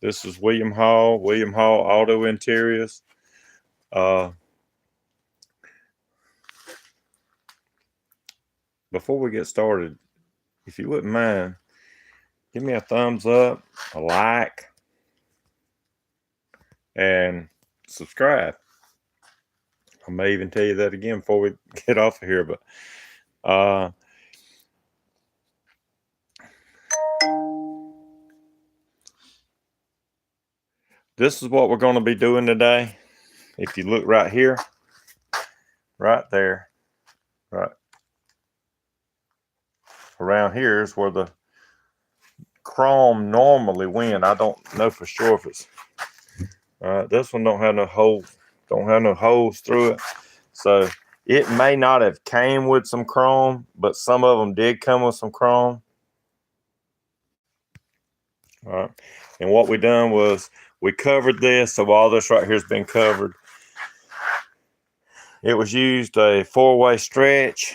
This is William Hall Auto Interiors. Before we get started, if you wouldn't mind, give me a thumbs up, a like, and subscribe. I may even tell you that again before we get off of here, but this is what we're going to be doing today. If you look right here, right there, right around here is where the chrome normally went. I don't know for sure if it's this one don't have no holes through it, so it may not have came with some chrome, but some of them did come with some chrome. All right, and what we done was we covered this, so all this right here has been covered. It was used a 4-way stretch.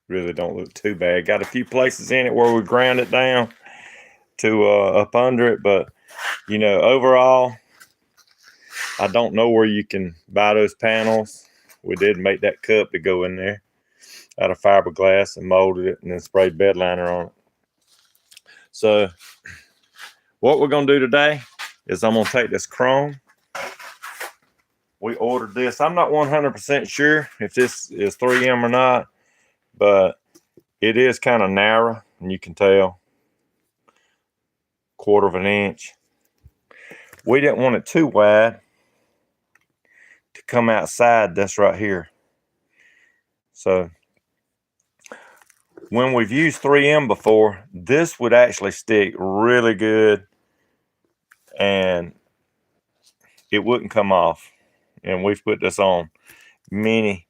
Really don't look too bad. Got a few places in it where we ground it down to up under it, but you know, overall, I don't know where you can buy those panels. We did make that cup to go in there out of fiberglass and molded it and then sprayed bed liner on it. So what we're going to do today is I'm going to take this chrome. We ordered this. I'm not 100% sure if this is 3M or not, but it is kind of narrow, and you can tell, 1/4 of an inch. We didn't want it too wide to come outside this right here. So when we've used 3M before, this would actually stick really good and it wouldn't come off. And we've put this on many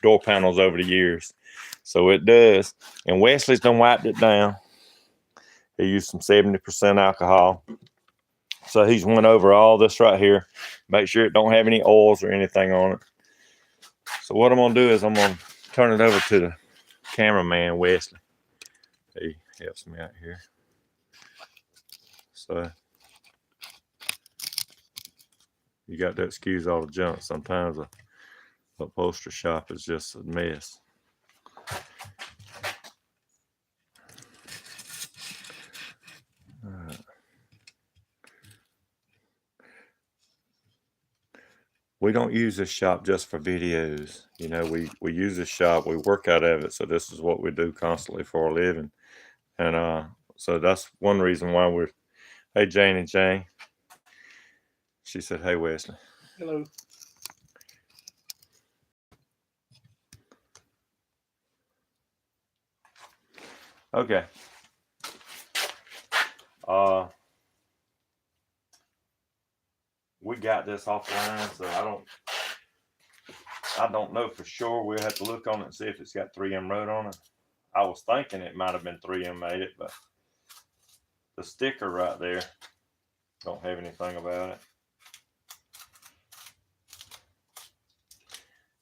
door panels over the years. So it does. And Wesley's done wiped it down. He used some 70% alcohol. So he's went over all this right here. Make sure it don't have any oils or anything on it. So what I'm going to do is I'm going to turn it over to the cameraman, Wesley. He helps me out here. So you got to excuse all the junk. Sometimes a upholstery shop is just a mess. All right. We don't use this shop just for videos. You know, we use this shop, we work out of it. So this is what we do constantly for a living. And so that's one reason why we're, hey, Jane and Jane. She said, hey, Wesley. Hello. Okay. We got this offline, so I don't know for sure. We'll have to look on it and see if it's got 3M wrote on it. I was thinking it might have been 3M made it, but the sticker right there don't have anything about it.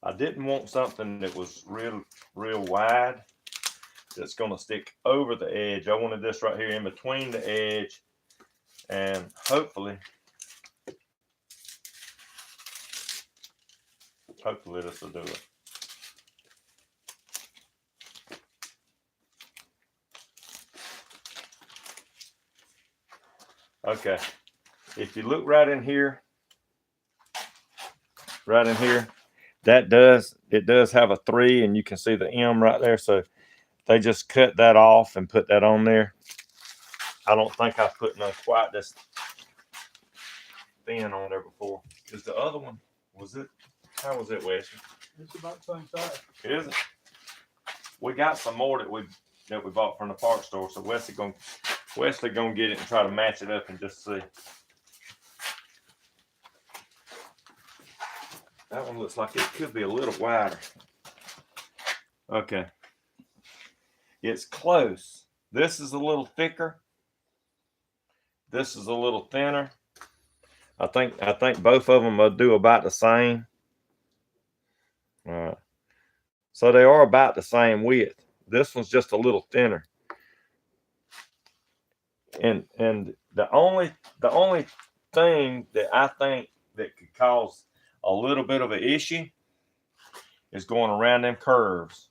I didn't want something that was real wide that's going to stick over the edge. I wanted this right here in between the edge, and hopefully this will do it. Okay, if you look right in here, it does have a 3, and you can see the M right there. So they just cut that off and put that on there. I don't think I've put none quite this thin on there before. Is the other one, was it, how was it, Wesley? It's about the same size. Is it? We got some more that we bought from the parts store. So Wesley gonna get it and try to match it up and just see. That one looks like it could be a little wider. Okay. It's close. This is a little thicker. This is a little thinner. I think both of them will do about the same. All right. So they are about the same width. This one's just a little thinner. And the only thing that I think that could cause a little bit of an issue is going around them curves.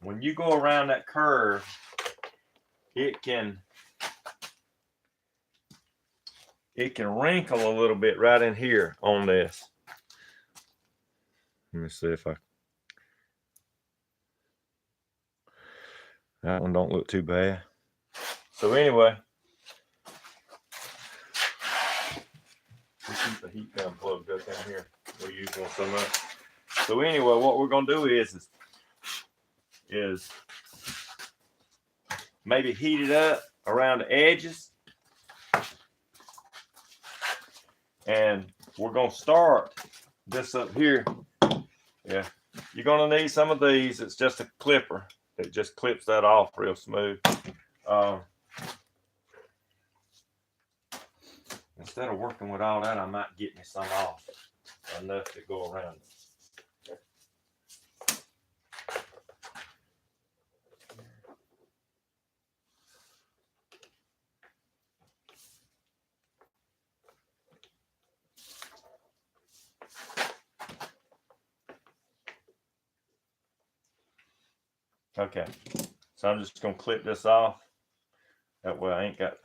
When you go around that curve, it can wrinkle a little bit right in here on this. Let me see if that one don't look too bad. So anyway, we keep the heat gun plugged up in here. We use one so much. So anyway, what we're gonna do is maybe heat it up around the edges. And we're gonna start this up here. Yeah, you're gonna need some of these. It's just a clipper that just clips that off real smooth. Instead of working with all that, I might get me some off, enough to go around it. Okay, so I'm just gonna clip this off. That way I ain't got.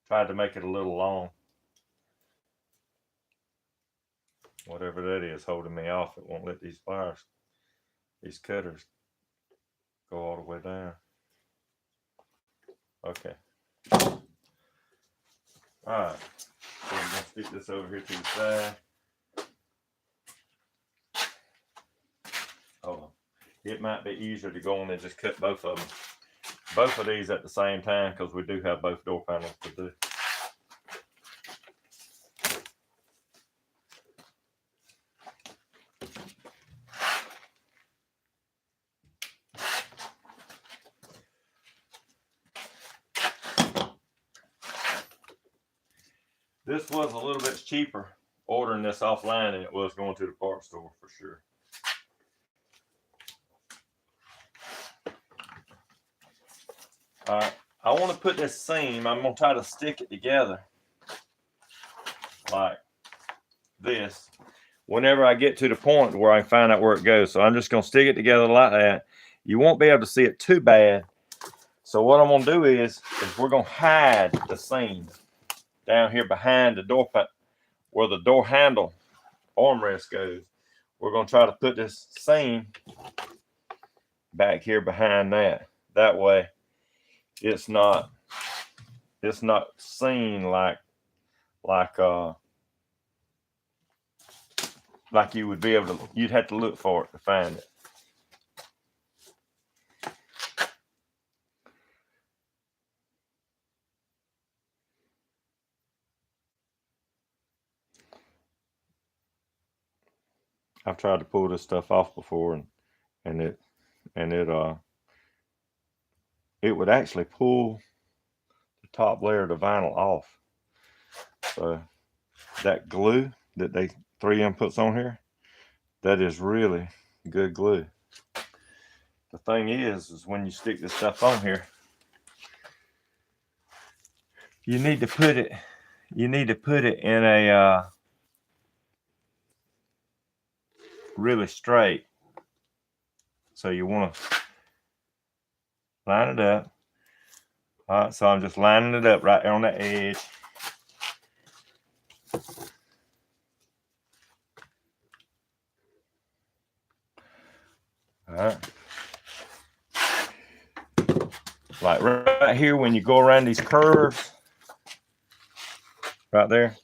Tried to make it a little long. Whatever that is holding me off, it won't let these cutters go all the way down. Okay. All right, so we're gonna stick this over here to the side. Hold on. It might be easier to go on and just cut both of them. Both of these at the same time, because we do have both door panels to do. This was a little bit cheaper ordering this offline than it was going to the parts store for sure. All right, I want to put this seam, I'm going to try to stick it together like this whenever I get to the point where I find out where it goes. So I'm just going to stick it together like that. You won't be able to see it too bad. So what I'm going to do is we're going to hide the seam down here behind the door, where the door handle armrest goes. We're going to try to put this seam back here behind that. That way it's not seen like you would be able to, you'd have to look for it to find it. I've tried to pull this stuff off before, and it would actually pull the top layer of the vinyl off. So that glue that 3M puts on here, that is really good glue. The thing is when you stick this stuff on here, you need to put it in a really straight. So you want to line it up. All right, so I'm just lining it up right there on the edge. All right. Like right here when you go around these curves, right there.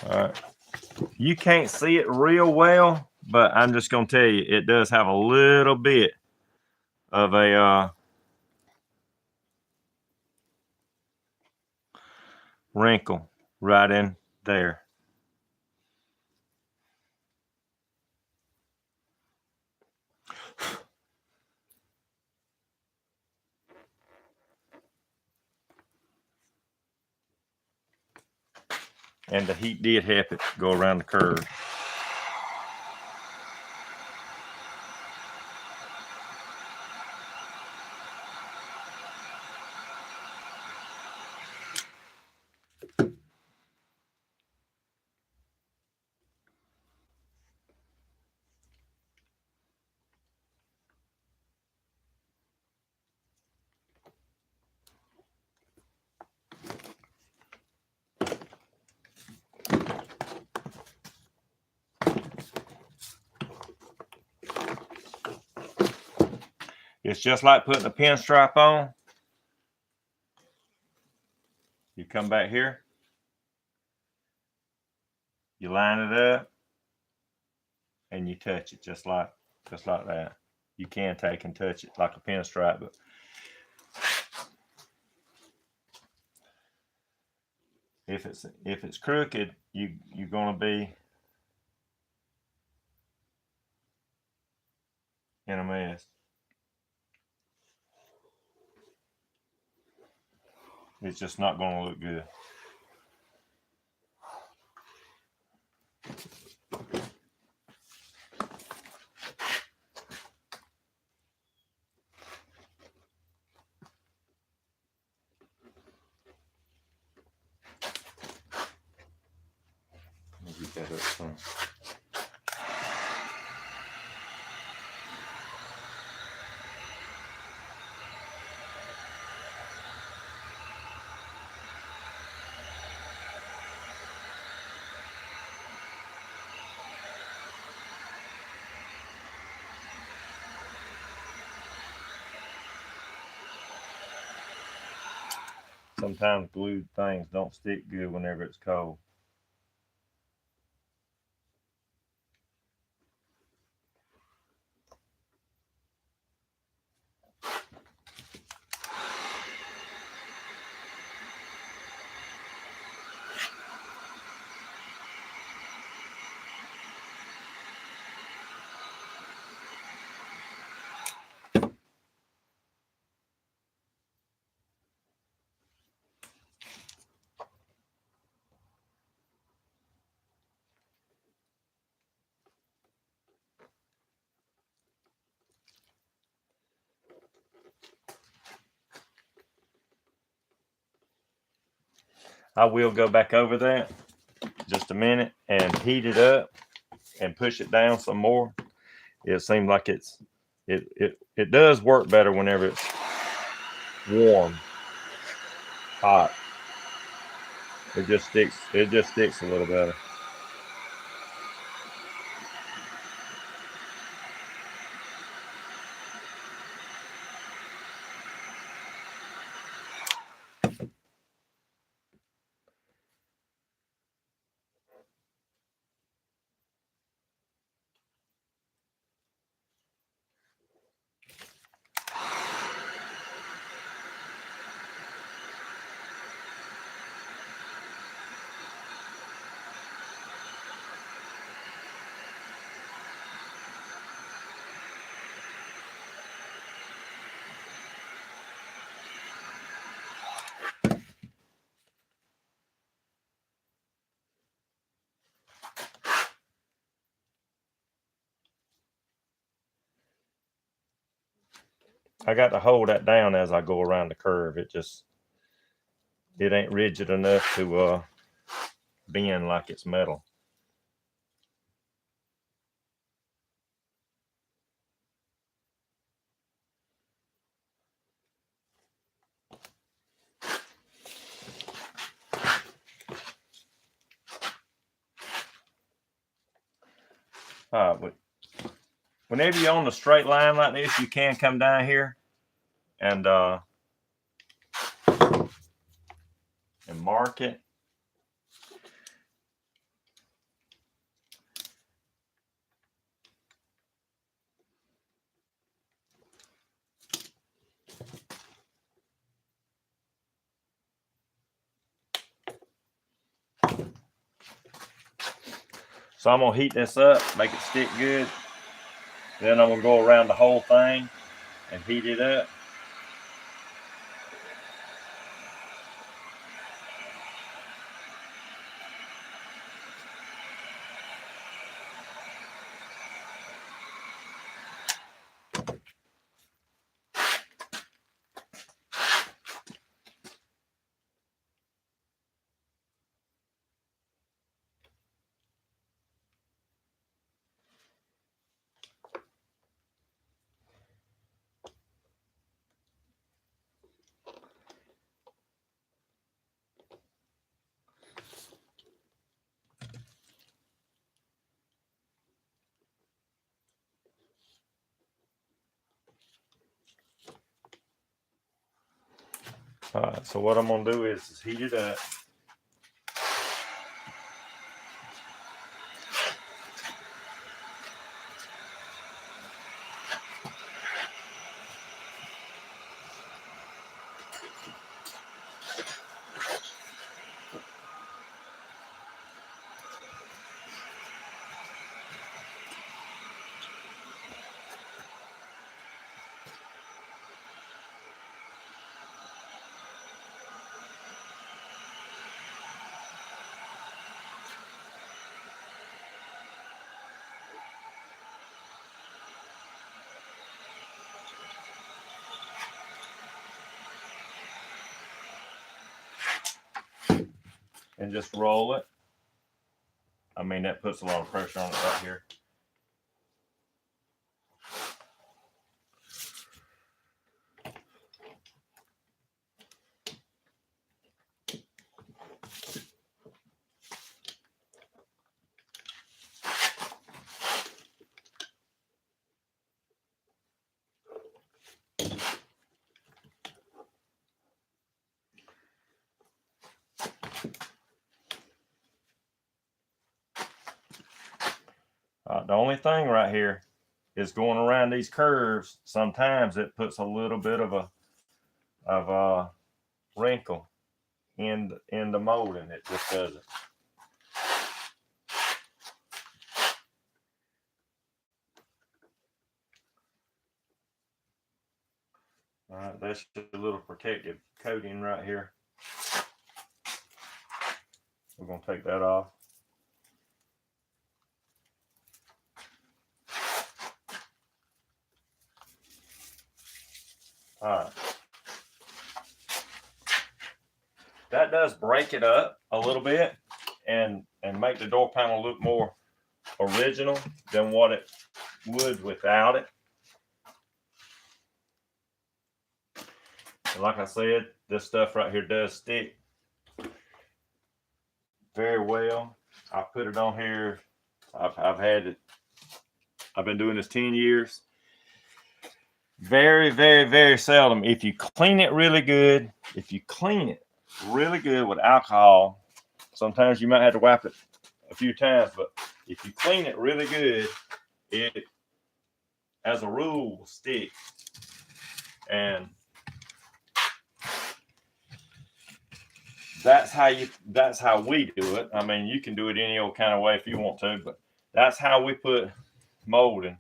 All right. You can't see it real well, but I'm just going to tell you, it does have a little bit of a wrinkle right in there. And the heat did help it go around the curve. It's just like putting a pinstripe on. You come back here, you line it up, and you touch it just like that. You can take and touch it like a pinstripe, but if it's crooked, you're gonna be in a mess. It's just not gonna look good. Let me get that up some. Sometimes glued things don't stick good whenever it's cold. I will go back over that just a minute and heat it up and push it down some more. It seems like it does work better whenever it's warm, hot. It just sticks a little better. I got to hold that down as I go around the curve. It ain't rigid enough to bend like it's metal. But whenever you're on the straight line like this, you can come down here and mark it. So I'm gonna heat this up, make it stick good. Then I'm gonna go around the whole thing and heat it up. All right, so what I'm gonna do is heat it up. And just roll it. I mean, that puts a lot of pressure on it right here. The only thing right here is going around these curves. Sometimes it puts a little bit of a wrinkle in the molding. It just doesn't. All right, that's just a little protective coating right here. We're gonna take that off. All right. That does break it up a little bit and make the door panel look more original than what it would without it. And like I said, this stuff right here does stick very well. I put it on here. I've had it. I've been doing this 10 years. Very, very, very seldom. If you clean it really good, with alcohol, sometimes you might have to wipe it a few times, but if you clean it really good, it, as a rule, will stick. And that's how we do it. I mean, you can do it any old kind of way if you want to, but that's how we put molding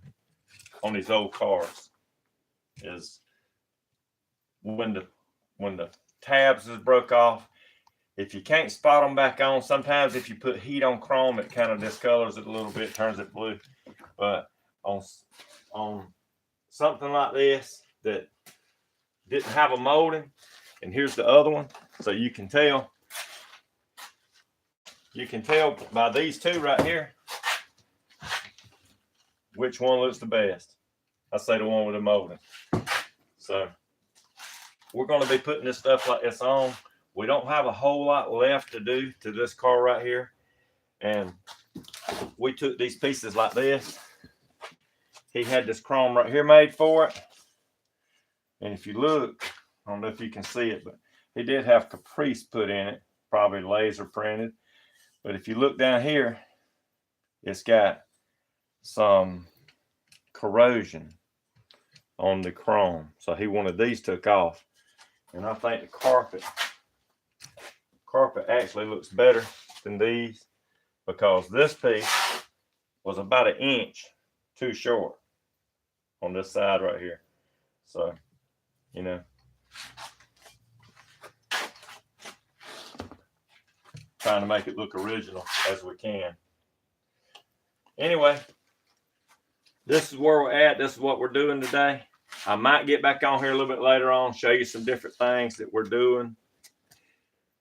on these old cars. Is when the tabs is broke off, if you can't spot them back on, sometimes if you put heat on chrome, it kind of discolors it a little bit, turns it blue. But on something like this that didn't have a molding, and here's the other one, so you can tell by these two right here which one looks the best. I say the one with the molding. So we're going to be putting this stuff like this on. We don't have a whole lot left to do to this car right here. And we took these pieces like this. He had this chrome right here made for it. And if you look, I don't know if you can see it, but he did have Caprice put in it, probably laser printed. But if you look down here, it's got some corrosion on the chrome. So he wanted these took off. And I think the carpet actually looks better than these, because this piece was about 1 inch too short on this side right here. So, you know, trying to make it look original as we can. Anyway, this is where we're at. This is what we're doing today. I might get back on here a little bit later on, show you some different things that we're doing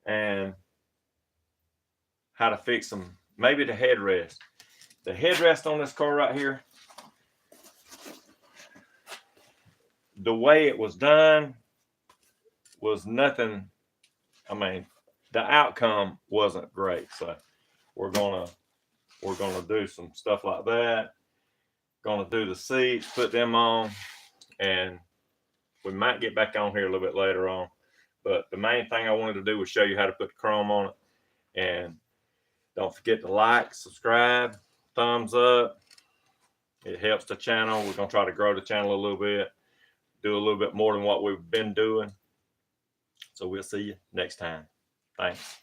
and how to fix them. Maybe the headrest. The headrest on this car right here, the way it was done was nothing. I mean, the outcome wasn't great. So we're gonna do some stuff like that. Gonna do the seats, put them on, and we might get back on here a little bit later on. But the main thing I wanted to do was show you how to put the chrome on it. And don't forget to like, subscribe, thumbs up. It helps the channel. We're gonna try to grow the channel a little bit, do a little bit more than what we've been doing. So we'll see you next time. Thanks.